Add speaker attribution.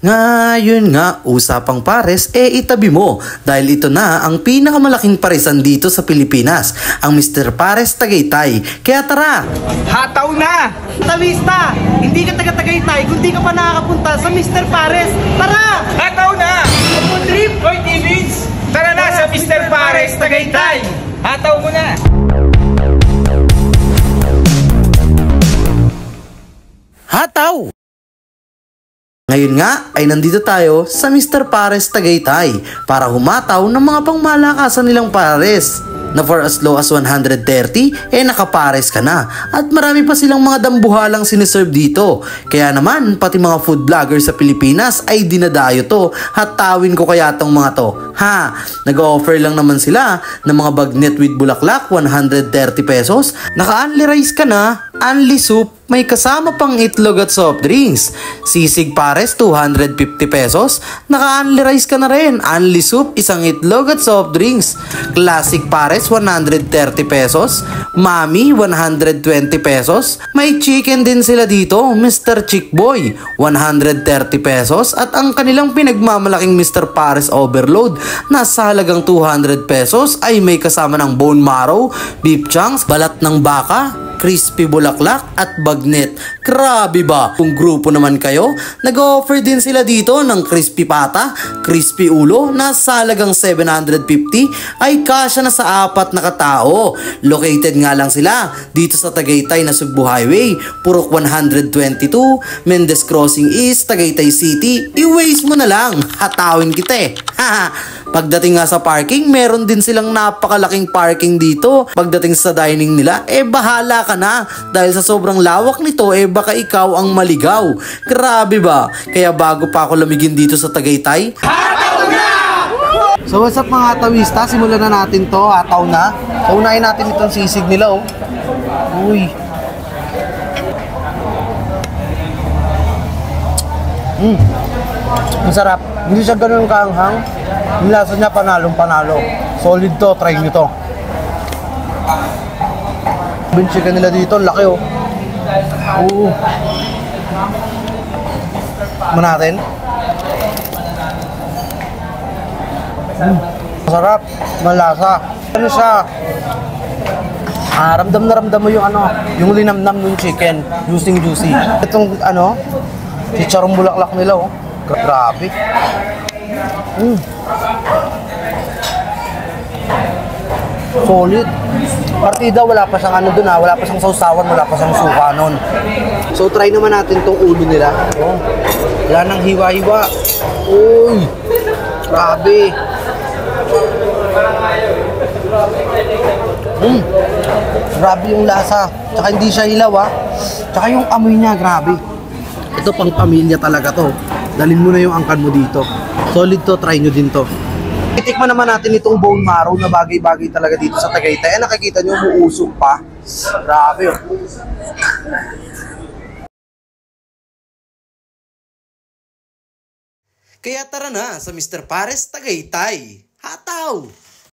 Speaker 1: Ngayon nga, usapang pares, itabi mo dahil ito na ang pinakamalaking paresan dito sa Pilipinas, ang Mr. Pares Tagaytay. Kaya tara!
Speaker 2: Hataw na!
Speaker 3: Tawista! Hindi ka taga-Tagaytay kung di ka pa nakakapunta sa Mr. Pares. Tara!
Speaker 2: Hataw na!
Speaker 3: Food trip!
Speaker 2: Hoy, T-Vince! Tara na sa Mr. Pares Tagaytay! Hataw mo na!
Speaker 1: Hataw! Ngayon nga ay nandito tayo sa Mr. Pares Tagaytay para humataw ng mga pangmalakasan nilang pares na for as low as 130 nakapares ka na at marami pa silang mga dambuhalang siniserve dito. Kaya naman pati mga food vlogger sa Pilipinas ay dinadayo to. Hatawin ko kaya tong mga to. Ha, nag-offer lang naman sila ng mga bagnet with bulaklak 130 pesos. Naka-only rice ka na, only soup, may kasama pang itlog at soft drinks. Sisig pares 250 pesos. Naka-only rice ka na rin, only soup, isang itlog at soft drinks. Classic pares 130 pesos. Mami 120 pesos. May chicken din sila dito, Mr. Chick Boy 130 pesos. At ang kanilang pinagmamalaking Mr. Pares Overload nasa halagang 200 pesos ay may kasama ng bone marrow, beef chunks, balat ng baka, crispy bulaklak at bagnet. Grabe ba? Kung grupo naman kayo, nag-offer din sila dito ng crispy pata, crispy ulo na sa halagang 750 ay kasya na sa 4 na katao. Located nga lang sila dito sa Tagaytay na Cebu Highway, Purok 122, Mendez Crossing East, Tagaytay City. I-waste mo na lang, hatawin kita eh. Pagdating nga sa parking, meron din silang napakalaking parking dito. Pagdating sa dining nila, bahala ka na. Dahil sa sobrang lawak nito, baka ikaw ang maligaw. Grabe ba? Kaya bago pa ako lamigin dito sa Tagaytay, hataw na!
Speaker 3: So what's up mga tawista? Simulan na natin to. Hataw na. So unahin natin itong sisig nila oh. Uy. Masarap. Hindi siya ganun kaanghang. Yung lasa niya panalong panalo. Solid to. Try nyo to. Yung chicken nila dito, laki oh. Oo. Ano natin? Masarap. Malasa. Ano siya? Ramdam na ramdam mo yung yung linamnam ng chicken. Juicy. Itong chicharong bulaklak nila oh. Grabe. Solid. Partida, wala pa siyang dun wala pa siyang sausawan, wala pa siyang suka nun. So try naman natin tong ulo nila. Oh. Wala nang hiwa-hiwa. Uy. Grabe. Grabe yung lasa. Tsaka hindi siya hilaw Tsaka yung amoy niya, grabe. Ito pang pamilya talaga to. Dalhin mo na yung angkan mo dito. Solid to, try nyo din to. Itikman naman natin itong bone marrow na bagay-bagay talaga dito sa Tagaytay. Nakikita nyo, umuusok pa. Grabe oh.
Speaker 1: kaya tara na sa Mr. Pares Tagaytay. Hataw!